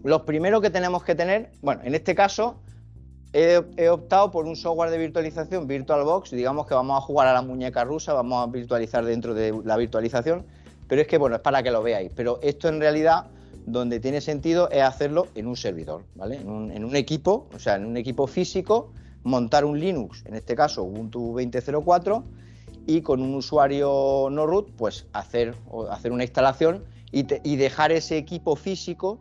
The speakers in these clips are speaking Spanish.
Los primeros que tenemos que tener, bueno, en este caso he optado por un software de virtualización, VirtualBox. Digamos que vamos a jugar a la muñeca rusa, vamos a virtualizar dentro de la virtualización, pero es que, bueno, es para que lo veáis. Pero esto en realidad, donde tiene sentido es hacerlo en un servidor, ¿vale? En un equipo, o sea, en un equipo físico, montar un Linux, en este caso Ubuntu 20.04, y con un usuario no root, pues hacer una instalación y dejar ese equipo físico,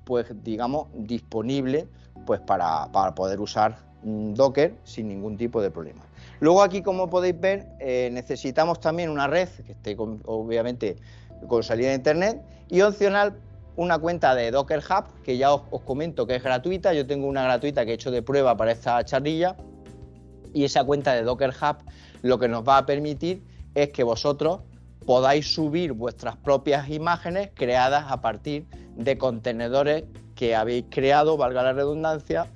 pues digamos, disponible, pues para poder usar Docker sin ningún tipo de problema. Luego aquí, como podéis ver, necesitamos también una red que esté obviamente con salida de internet, y opcional una cuenta de Docker Hub, que ya os comento que es gratuita. Yo tengo una gratuita que he hecho de prueba para esta charlilla, y esa cuenta de Docker Hub lo que nos va a permitir es que vosotros podáis subir vuestras propias imágenes creadas a partir de contenedores que habéis creado, valga la redundancia,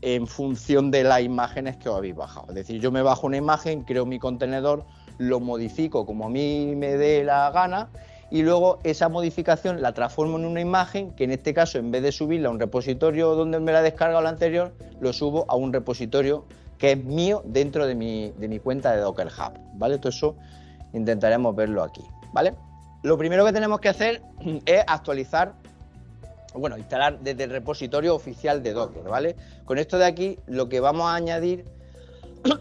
en función de las imágenes que os habéis bajado. Es decir, yo me bajo una imagen, creo mi contenedor, lo modifico como a mí me dé la gana, y luego esa modificación la transformo en una imagen que, en este caso, en vez de subirla a un repositorio donde me la he descargado la anterior, lo subo a un repositorio que es mío dentro de mi cuenta de Docker Hub, ¿vale? Todo eso intentaremos verlo aquí, ¿vale? Lo primero que tenemos que hacer es actualizar, bueno, instalar desde el repositorio oficial de Docker, ¿vale? Con esto de aquí, lo que vamos a añadir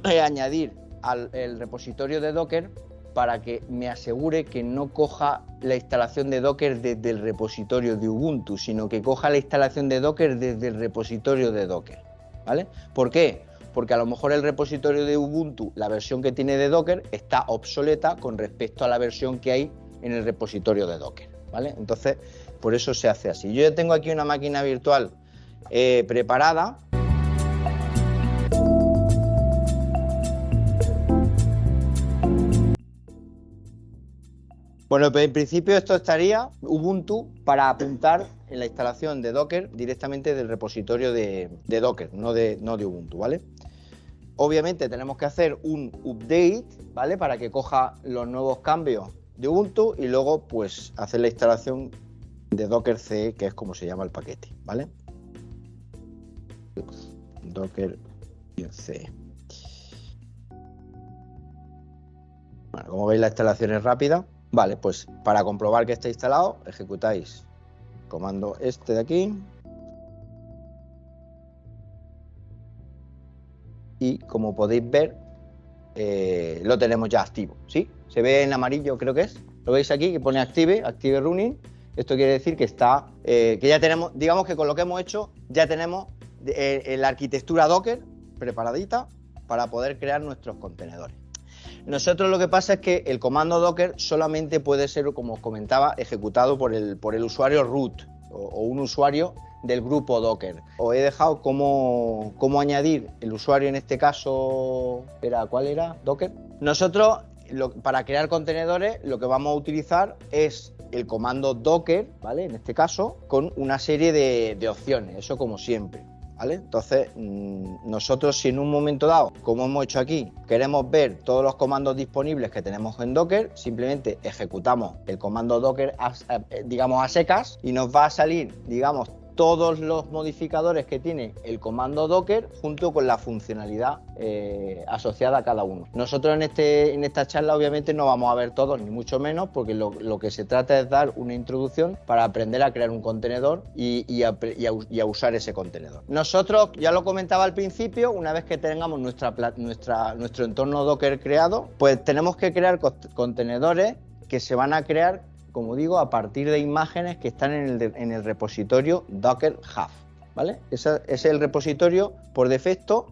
es añadir al repositorio de Docker para que me asegure que no coja la instalación de Docker desde el repositorio de Ubuntu, sino que coja la instalación de Docker desde el repositorio de Docker, ¿vale? ¿Por qué? Porque a lo mejor el repositorio de Ubuntu, la versión que tiene de Docker, está obsoleta con respecto a la versión que hay en el repositorio de Docker, ¿vale? Entonces, por eso se hace así. Yo ya tengo aquí una máquina virtual preparada. Bueno, pues en principio esto estaría Ubuntu para apuntar en la instalación de Docker directamente del repositorio de Docker, no de Ubuntu, ¿vale? Obviamente tenemos que hacer un update, ¿vale? Para que coja los nuevos cambios de Ubuntu, y luego pues hacer la instalación de Docker CE, que es como se llama el paquete, ¿vale? Docker CE. Bueno, como veis, la instalación es rápida. Vale, pues para comprobar que está instalado, ejecutáis comando este de aquí. Y como podéis ver, lo tenemos ya activo, ¿sí? Se ve en amarillo, creo que es. Lo veis aquí, que pone active running. Esto quiere decir que está, que ya tenemos, digamos que con lo que hemos hecho, ya tenemos la arquitectura Docker preparadita para poder crear nuestros contenedores. Nosotros lo que pasa es que el comando Docker solamente puede ser, como os comentaba, ejecutado por el usuario root o un usuario del grupo Docker. Os he dejado cómo añadir el usuario, en este caso, ¿cuál era? Docker. Nosotros, para crear contenedores, lo que vamos a utilizar es el comando Docker, ¿vale? En este caso, con una serie de opciones, eso como siempre, ¿vale? Entonces, nosotros, si en un momento dado, como hemos hecho aquí, queremos ver todos los comandos disponibles que tenemos en Docker, simplemente ejecutamos el comando Docker, digamos, a secas, y nos va a salir, digamos, todos los modificadores que tiene el comando Docker junto con la funcionalidad asociada a cada uno. Nosotros en esta charla obviamente no vamos a ver todos, ni mucho menos, porque lo que se trata es dar una introducción para aprender a crear un contenedor y a usar ese contenedor. Nosotros, ya lo comentaba al principio, una vez que tengamos nuestro entorno Docker creado, pues tenemos que crear contenedores que se van a crear, como digo, a partir de imágenes que están en el repositorio Docker Hub, ¿vale? Ese es el repositorio por defecto,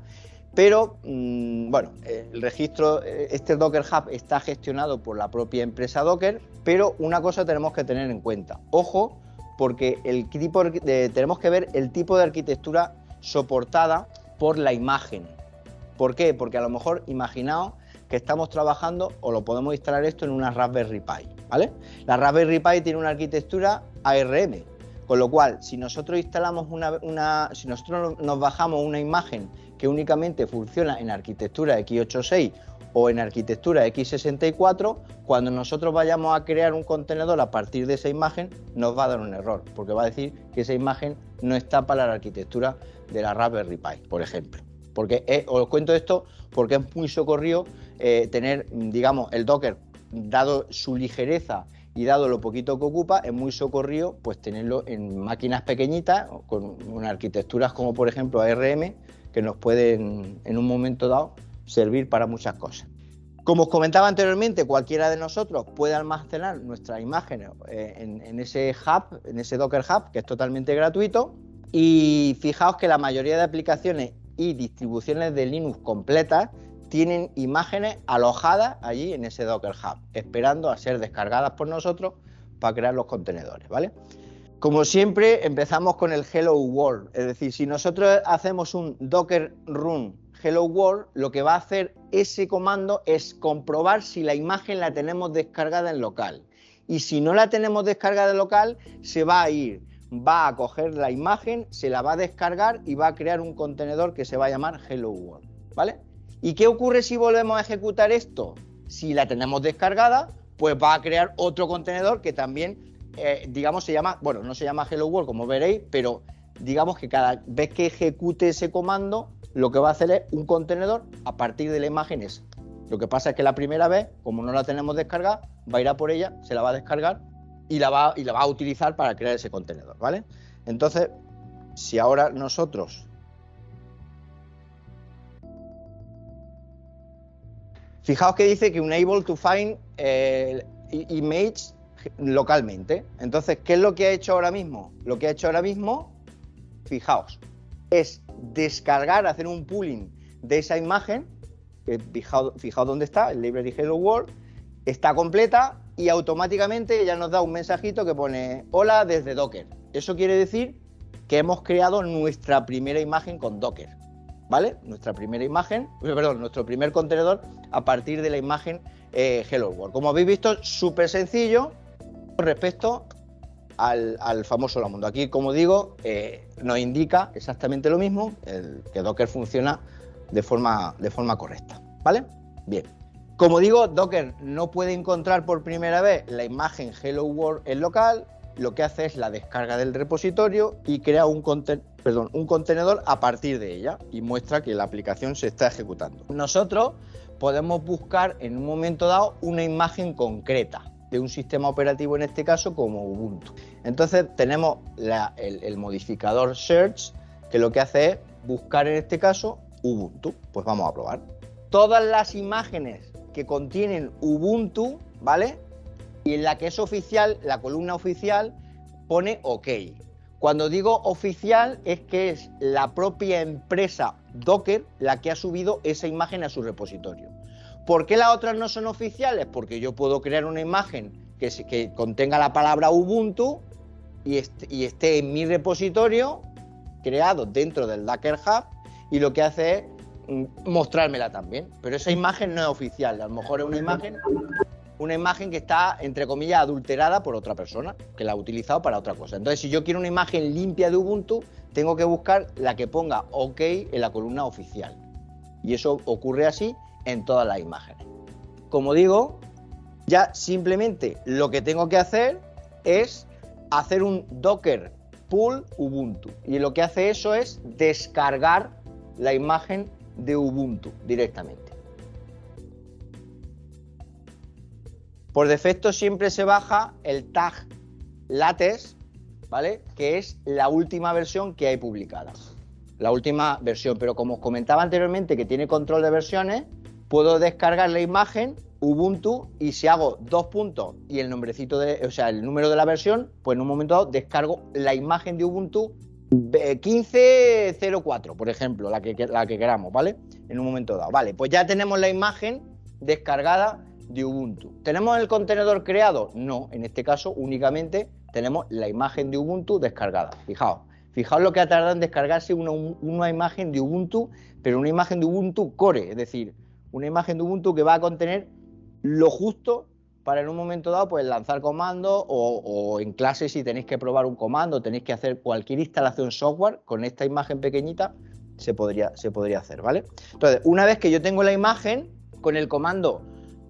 pero bueno, el registro, este Docker Hub está gestionado por la propia empresa Docker, pero una cosa tenemos que tener en cuenta. Ojo, porque tenemos que ver el tipo de arquitectura soportada por la imagen. ¿Por qué? Porque a lo mejor, imaginaos que estamos trabajando, o lo podemos instalar esto en una Raspberry Pi, ¿vale? La Raspberry Pi tiene una arquitectura ARM, con lo cual, si nosotros instalamos si nosotros nos bajamos una imagen que únicamente funciona en arquitectura x86 o en arquitectura x64, cuando nosotros vayamos a crear un contenedor a partir de esa imagen, nos va a dar un error, porque va a decir que esa imagen no está para la arquitectura de la Raspberry Pi, por ejemplo. Porque os cuento esto porque es muy socorrido tener, digamos, el Docker, dado su ligereza y dado lo poquito que ocupa, es muy socorrido pues tenerlo en máquinas pequeñitas, con arquitecturas como por ejemplo ARM, que nos pueden en un momento dado servir para muchas cosas. Como os comentaba anteriormente, cualquiera de nosotros puede almacenar nuestras imágenes en ese hub, en ese Docker Hub, que es totalmente gratuito. Y fijaos que la mayoría de aplicaciones y distribuciones de Linux completas tienen imágenes alojadas allí en ese Docker Hub, esperando a ser descargadas por nosotros para crear los contenedores, ¿vale? Como siempre, empezamos con el Hello World, es decir, si nosotros hacemos un Docker run Hello World, lo que va a hacer ese comando es comprobar si la imagen la tenemos descargada en local. Y si no la tenemos descargada en local, se va a ir, va a coger la imagen, se la va a descargar y va a crear un contenedor que se va a llamar Hello World, ¿vale? ¿Y qué ocurre si volvemos a ejecutar esto? Si la tenemos descargada, pues va a crear otro contenedor que también, digamos, se llama, bueno, no se llama Hello World, como veréis, pero digamos que cada vez que ejecute ese comando, lo que va a hacer es un contenedor a partir de la imagen esa. Lo que pasa es que la primera vez, como no la tenemos descargada, va a ir a por ella, se la va a descargar y la va a utilizar para crear ese contenedor, ¿vale? Entonces, si ahora nosotros... Fijaos que dice que unable to find image localmente. Entonces, ¿qué es lo que ha hecho ahora mismo? Lo que ha hecho ahora mismo, fijaos, es descargar, hacer un pooling de esa imagen, que fijaos dónde está, el library Hello World, está completa y automáticamente ya nos da un mensajito que pone hola desde Docker. Eso quiere decir que hemos creado nuestra primera imagen con Docker, ¿vale? Nuestra primera imagen, perdón, nuestro primer contenedor a partir de la imagen Hello World. Como habéis visto, súper sencillo respecto al famoso Lamundo. Aquí, como digo, nos indica exactamente lo mismo, que Docker funciona de forma correcta, ¿vale? Bien. Como digo, Docker no puede encontrar por primera vez la imagen Hello World en local, lo que hace es la descarga del repositorio y crea un contenedor a partir de ella y muestra que la aplicación se está ejecutando. Nosotros podemos buscar en un momento dado una imagen concreta de un sistema operativo, en este caso como Ubuntu. Entonces tenemos el modificador search, que lo que hace es buscar en este caso Ubuntu. Pues vamos a probar. Todas las imágenes que contienen Ubuntu, ¿vale? Y en la que es oficial, la columna oficial pone OK. Cuando digo oficial es que es la propia empresa Docker la que ha subido esa imagen a su repositorio. ¿Por qué las otras no son oficiales? Porque yo puedo crear una imagen que contenga la palabra Ubuntu y esté en mi repositorio creado dentro del Docker Hub, y lo que hace es mostrármela también. Pero esa imagen no es oficial, a lo mejor es una imagen que está, entre comillas, adulterada por otra persona, que la ha utilizado para otra cosa. Entonces, si yo quiero una imagen limpia de Ubuntu, tengo que buscar la que ponga OK en la columna oficial. Y eso ocurre así en todas las imágenes. Como digo, ya simplemente lo que tengo que hacer es hacer un Docker pull Ubuntu. Y lo que hace eso es descargar la imagen de Ubuntu directamente. Por defecto siempre se baja el tag latest, ¿vale? Que es la última versión que hay publicada. La última versión, pero como os comentaba anteriormente que tiene control de versiones, puedo descargar la imagen Ubuntu y si hago 2 puntos y el nombrecito el número de la versión, pues en un momento dado descargo la imagen de Ubuntu 15.04, por ejemplo, la que queramos, ¿vale? En un momento dado. Vale, pues ya tenemos la imagen descargada de Ubuntu. ¿Tenemos el contenedor creado? No, en este caso únicamente tenemos la imagen de Ubuntu descargada. Fijaos lo que ha tardado en descargarse una imagen de Ubuntu, pero una imagen de Ubuntu Core, es decir, una imagen de Ubuntu que va a contener lo justo para en un momento dado pues lanzar comandos o en clase si tenéis que probar un comando, tenéis que hacer cualquier instalación software con esta imagen pequeñita, se podría hacer, ¿vale? Entonces, una vez que yo tengo la imagen, Con el comando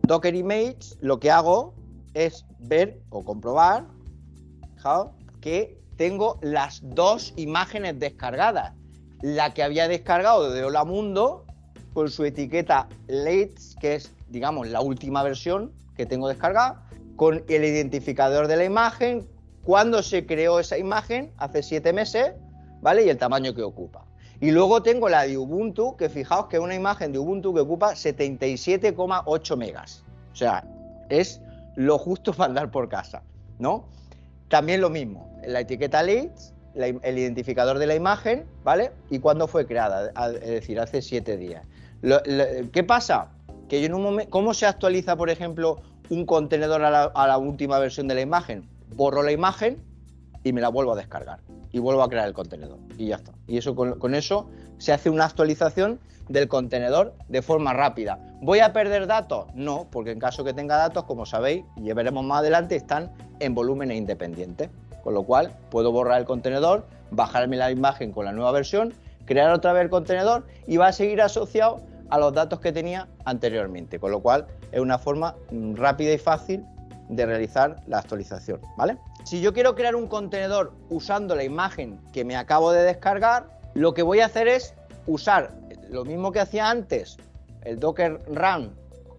docker image lo que hago es ver o comprobar, fijaos, que tengo las dos imágenes descargadas. La que había descargado de Hola Mundo con su etiqueta latest, que es, digamos, la última versión que tengo descargada, con el identificador de la imagen, cuando se creó esa imagen, hace 7 meses, ¿vale? Y el tamaño que ocupa. Y luego tengo la de Ubuntu, que fijaos que es una imagen de Ubuntu que ocupa 77,8 megas. O sea, es lo justo para andar por casa, ¿no? También lo mismo, la etiqueta latest, el identificador de la imagen, ¿vale? Y cuándo fue creada, es decir, hace 7 días. ¿Qué pasa? Que yo en un momento, ¿cómo se actualiza, por ejemplo, un contenedor a la última versión de la imagen? Borro la imagen y me la vuelvo a descargar y vuelvo a crear el contenedor y ya está. Y eso con eso se hace una actualización del contenedor de forma rápida. ¿Voy a perder datos? No, porque en caso que tenga datos, como sabéis, y ya veremos más adelante, están en volúmenes independientes. Con lo cual puedo borrar el contenedor, bajarme la imagen con la nueva versión, crear otra vez el contenedor y va a seguir asociado a los datos que tenía anteriormente. Con lo cual es una forma rápida y fácil de realizar la actualización, ¿vale? Si yo quiero crear un contenedor usando la imagen que me acabo de descargar, lo que voy a hacer es usar lo mismo que hacía antes, el Docker Run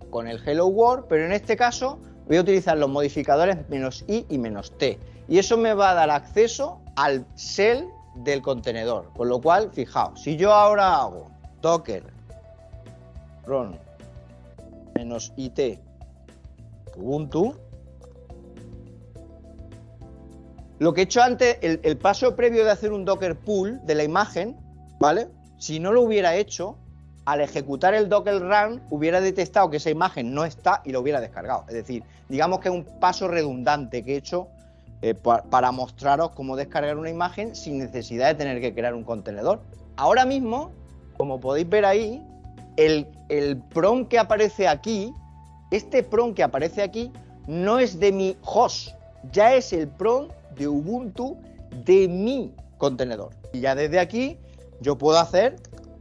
con el Hello World, pero en este caso voy a utilizar los modificadores -i y -t. Y eso me va a dar acceso al shell del contenedor. Con lo cual, fijaos, si yo ahora hago docker run -it Ubuntu, lo que he hecho antes, el paso previo de hacer un docker pull de la imagen, ¿vale? Si no lo hubiera hecho, al ejecutar el docker run hubiera detectado que esa imagen no está y lo hubiera descargado. Es decir, digamos que es un paso redundante que he hecho para mostraros cómo descargar una imagen sin necesidad de tener que crear un contenedor. Ahora mismo, como podéis ver ahí, el prompt que aparece aquí, este prompt que aparece aquí, no es de mi host, ya es el prompt de Ubuntu de mi contenedor. Y ya desde aquí yo puedo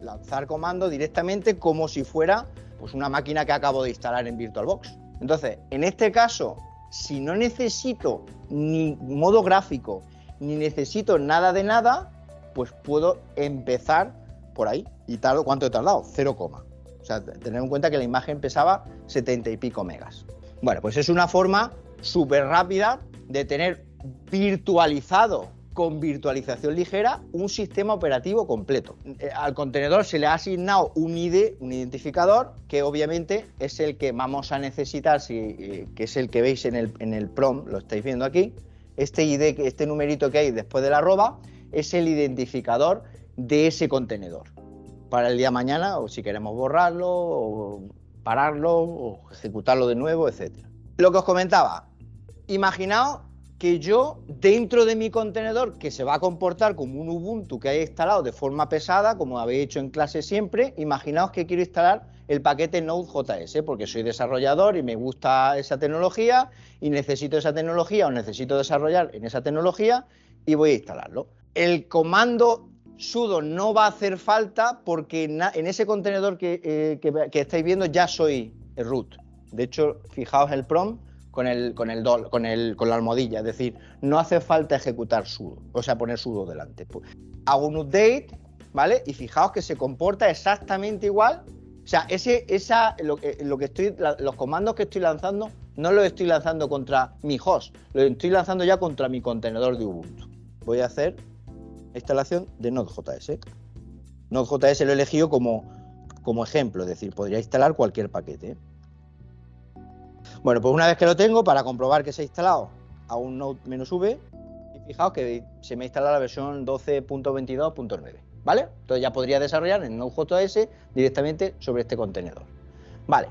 lanzar comandos directamente como si fuera pues una máquina que acabo de instalar en VirtualBox. Entonces, en este caso, si no necesito ni modo gráfico, ni necesito nada de nada, pues puedo empezar por ahí. ¿Y cuánto he tardado? 0, o sea, tener en cuenta que la imagen pesaba 70 y pico megas. Bueno, pues es una forma súper rápida de tener virtualizado con virtualización ligera un sistema operativo completo. Al contenedor se le ha asignado un ID, un identificador, que obviamente es el que vamos a necesitar, que es el que veis en el prompt, lo estáis viendo aquí. Este ID, este numerito que hay después del arroba, es el identificador de ese contenedor. Para el día de mañana, o si queremos borrarlo, o pararlo, o ejecutarlo de nuevo, etc. Lo que os comentaba, imaginaos que yo, dentro de mi contenedor, que se va a comportar como un Ubuntu que he instalado de forma pesada, como habéis hecho en clase siempre, imaginaos que quiero instalar el paquete Node.js, porque soy desarrollador y me gusta esa tecnología, y necesito esa tecnología, o necesito desarrollar en esa tecnología, y voy a instalarlo. El comando sudo no va a hacer falta, porque en ese contenedor que estáis viendo ya soy root. De hecho, fijaos el prompt, con la almohadilla, es decir, no hace falta ejecutar sudo, o sea, poner sudo delante. Hago un update, ¿vale? Y fijaos que se comporta exactamente igual. O sea, los comandos que estoy lanzando no los estoy lanzando contra mi host, los estoy lanzando ya contra mi contenedor de Ubuntu. Voy a hacer instalación de Node.js. Node.js lo he elegido como ejemplo, es decir, podría instalar cualquier paquete, ¿eh? Bueno, pues una vez que lo tengo, para comprobar que se ha instalado, hago un Node-V y fijaos que se me ha instalado la versión 12.22.9, ¿vale? Entonces ya podría desarrollar en Node.js directamente sobre este contenedor. Vale,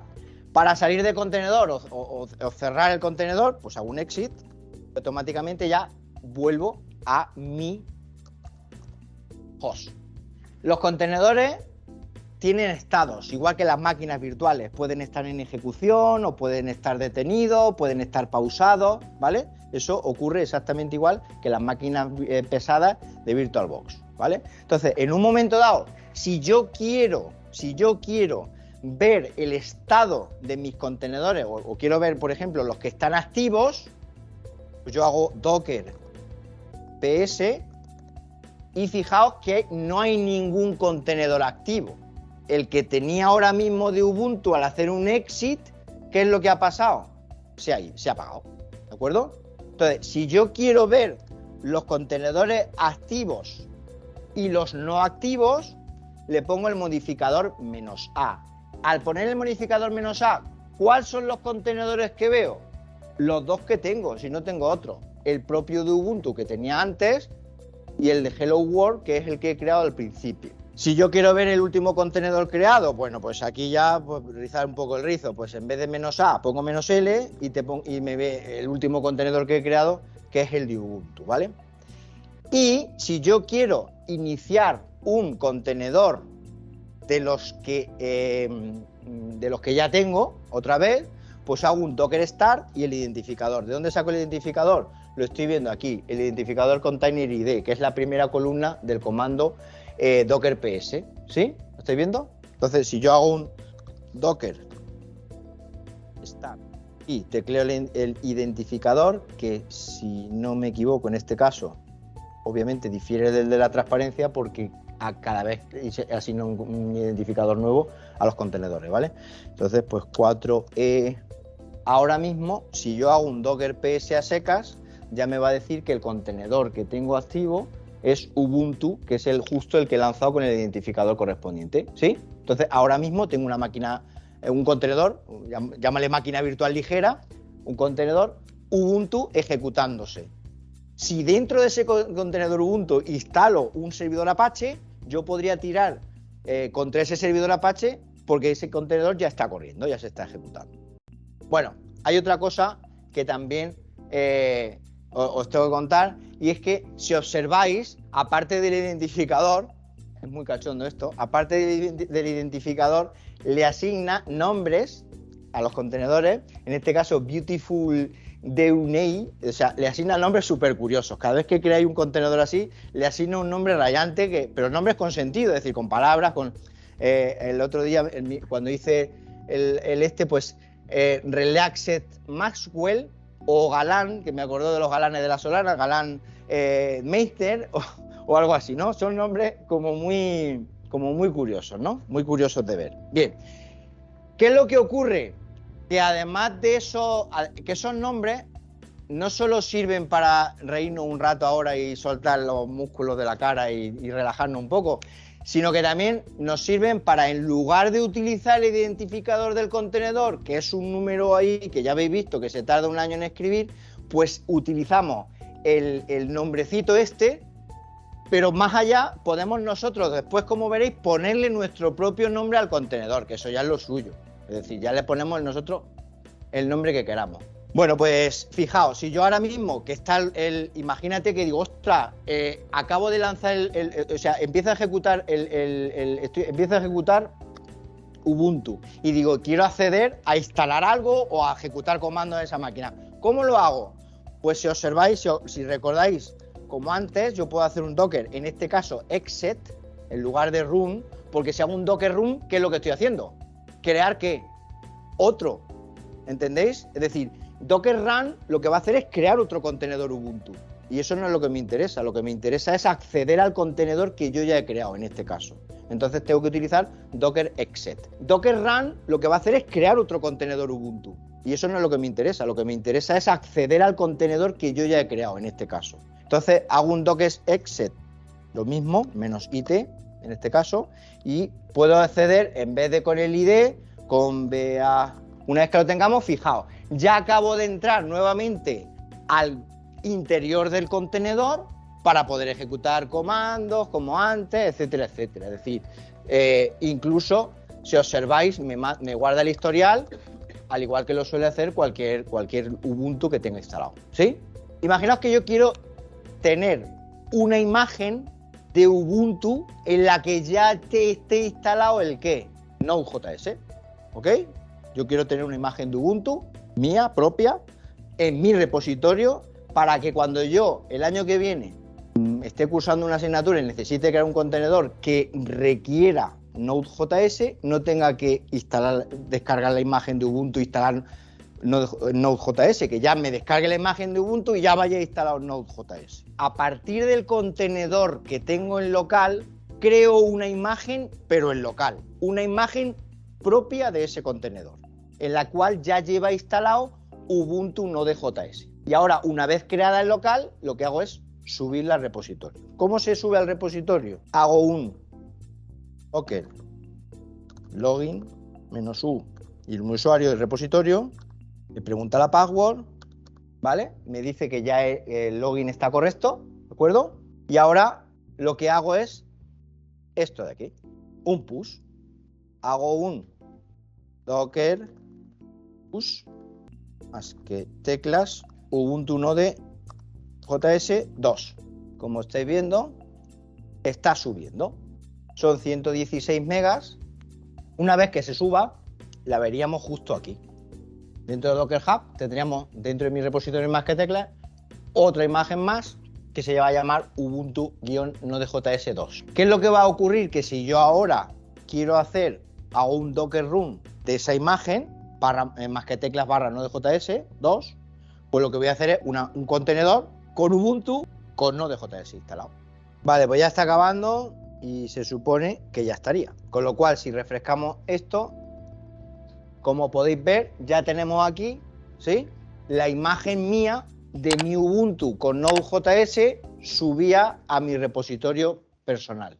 para salir del contenedor o cerrar el contenedor, pues hago un exit y automáticamente ya vuelvo a mi host. Los contenedores tienen estados, igual que las máquinas virtuales, pueden estar en ejecución o pueden estar detenidos, pueden estar pausados, ¿vale? Eso ocurre exactamente igual que las máquinas pesadas de VirtualBox, ¿vale? Entonces, en un momento dado, si yo quiero ver el estado de mis contenedores o quiero ver, por ejemplo, los que están activos, pues yo hago docker ps y fijaos que no hay ningún contenedor activo. El que tenía ahora mismo de Ubuntu al hacer un exit, ¿qué es lo que ha pasado? Se ha apagado, ¿de acuerdo? Entonces, si yo quiero ver los contenedores activos y los no activos, le pongo el modificador "-a". Al poner el modificador "-a", ¿cuáles son los contenedores que veo? Los dos que tengo, si no tengo otro. El propio de Ubuntu que tenía antes y el de Hello World, que es el que he creado al principio. Si yo quiero ver el último contenedor creado, bueno, pues aquí ya, pues, rizar un poco el rizo, pues en vez de "-a", pongo "-l" y me ve el último contenedor que he creado, que es el de Ubuntu, ¿vale? Y si yo quiero iniciar un contenedor de los que ya tengo, otra vez, pues hago un docker start y el identificador. ¿De dónde saco el identificador? Lo estoy viendo aquí, el identificador container ID, que es la primera columna del comando docker ps, ¿sí? ¿Lo estáis viendo? Entonces, si yo hago un docker start y tecleo el identificador, que si no me equivoco en este caso, obviamente difiere del de la transparencia porque a cada vez asigno un identificador nuevo a los contenedores, ¿vale? Entonces, pues 4E. Ahora mismo, si yo hago un docker ps a secas, ya me va a decir que el contenedor que tengo activo es Ubuntu, que es justo el que he lanzado con el identificador correspondiente, ¿sí? Entonces, ahora mismo tengo una máquina, un contenedor, llámale máquina virtual ligera, un contenedor Ubuntu ejecutándose. Si dentro de ese contenedor Ubuntu instalo un servidor Apache, yo podría tirar contra ese servidor Apache porque ese contenedor ya está corriendo, ya se está ejecutando. Bueno, hay otra cosa que también os tengo que contar, y es que si observáis, aparte del identificador, es muy cachondo esto, aparte del identificador, le asigna nombres a los contenedores, en este caso Beautiful Deunei, o sea, le asigna nombres súper curiosos. Cada vez que creáis un contenedor así, le asigna un nombre rayante, pero nombres con sentido, es decir, con palabras, el otro día, cuando hice pues Relaxed Maxwell o Galán, que me acordó de los galanes de la Solana, Galán Meister o algo así, ¿no? Son nombres como muy curiosos, ¿no? Muy curiosos de ver. Bien, ¿qué es lo que ocurre? Que además de eso, que esos nombres no solo sirven para reírnos un rato ahora y soltar los músculos de la cara y relajarnos un poco, sino que también nos sirven para, en lugar de utilizar el identificador del contenedor, que es un número ahí que ya habéis visto que se tarda un año en escribir, pues utilizamos el nombrecito este, pero más allá podemos nosotros después, como veréis, ponerle nuestro propio nombre al contenedor, que eso ya es lo suyo. Es decir, ya le ponemos nosotros el nombre que queramos. Bueno, pues fijaos, si yo ahora mismo que está imagínate que digo, ostras, acabo de lanzar o sea, empieza a ejecutar empieza a ejecutar Ubuntu y digo, quiero acceder a instalar algo o a ejecutar comandos en esa máquina. ¿Cómo lo hago? Pues si observáis, si recordáis, como antes, yo puedo hacer un docker, en este caso exit, en lugar de run, porque si hago un docker run, ¿qué es lo que estoy haciendo? ¿Crear qué? Otro, ¿entendéis? Es decir, docker run lo que va a hacer es crear otro contenedor Ubuntu. Y eso no es lo que me interesa. Lo que me interesa es acceder al contenedor que yo ya he creado en este caso. Entonces tengo que utilizar docker exit. Docker run lo que va a hacer es crear otro contenedor Ubuntu. Y eso no es lo que me interesa. Lo que me interesa es acceder al contenedor que yo ya he creado en este caso. Entonces hago un docker exit, lo mismo, menos IT en este caso, y puedo acceder, en vez de con el ID, con BA. Una vez que lo tengamos, fijaos, ya acabo de entrar nuevamente al interior del contenedor para poder ejecutar comandos como antes, etcétera, etcétera. Es decir, incluso si observáis, me guarda el historial, al igual que lo suele hacer cualquier Ubuntu que tenga instalado, ¿sí? Imaginaos que yo quiero tener una imagen de Ubuntu en la que ya esté instalado el ¿qué? Node.js, ¿ok? Yo quiero tener una imagen de Ubuntu, mía, propia, en mi repositorio, para que cuando yo, el año que viene, esté cursando una asignatura y necesite crear un contenedor que requiera Node.js, no tenga que descargar la imagen de Ubuntu, instalar Node.js, que ya me descargue la imagen de Ubuntu y ya vaya instalado Node.js. A partir del contenedor que tengo en local, creo una imagen, pero en local, una imagen propia de ese contenedor, en la cual ya lleva instalado Ubuntu Node.js. Y ahora, una vez creada en local, lo que hago es subirla al repositorio. ¿Cómo se sube al repositorio? Hago un login -u y el usuario del repositorio, le pregunta la password, ¿vale? Me dice que ya el login está correcto, ¿de acuerdo? Y ahora lo que hago es esto de aquí, un push. Hago un docker push más que teclas Ubuntu Node JS 2. Como estáis viendo, está subiendo. Son 116 megas. Una vez que se suba, la veríamos justo aquí. Dentro de Docker Hub tendríamos, dentro de mi repositorio más que teclas, otra imagen más que se va a llamar Ubuntu-Node.js 2. ¿Qué es lo que va a ocurrir? Que si yo ahora quiero hago un Docker run de esa imagen, más que teclas /Node.js 2, pues lo que voy a hacer es un contenedor con Ubuntu con Node.js instalado. Vale, pues ya está acabando y se supone que ya estaría. Con lo cual, si refrescamos esto, como podéis ver, ya tenemos aquí, ¿sí?, la imagen mía de mi Ubuntu con Node.js subida a mi repositorio personal.